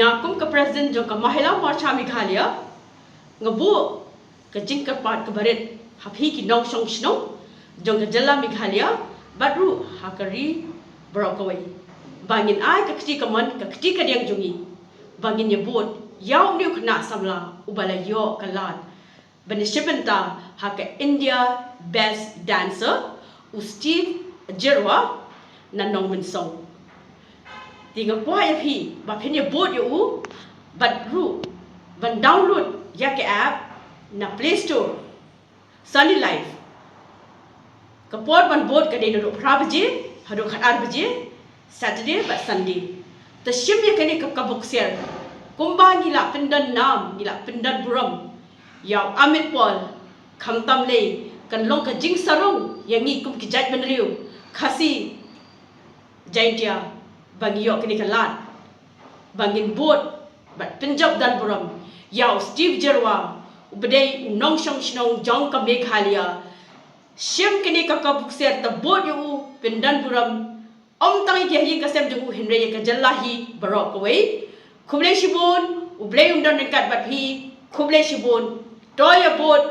ngakum ke presiden jong ke mahila marcha Meghalaya ngabu ke jingka part ke baret hapi ki nong song snow jong ke jala Meghalaya baru hakari brokawai bangin ai ke keti kaman ke keti ka diang jongi bangin nyebut yaw niu kena samla ubala yo kalat bani shibenta haka India best dancer u Steve Jerwa na nong min song tinga kwa ya phi ba phin ye bot yo u bat ru ban download ya ke app na Play Store Sunny Life ka pot ban bot ka de no phra baje hado khatar baje Saturday ba Sunday ta shim ye kani ka book share kumba ni la pindan nam ni la pindan buram yaw Amit Paul khamtam le kan long ka jing sarong yangi kum ki jaj ban riu khasi jaintia bangyo kini kalat bangin bot bat Punjab dan buram yaw Steve Jerwa ubdei nong shong shnong jong ka Meghalaya shim kini ka bukser ta bot yu pindan buram om tangi ke hi kasem ju Henry ka jallahi barok wei khuble shibun ublei undan dekat bat hi khuble shibun toya bot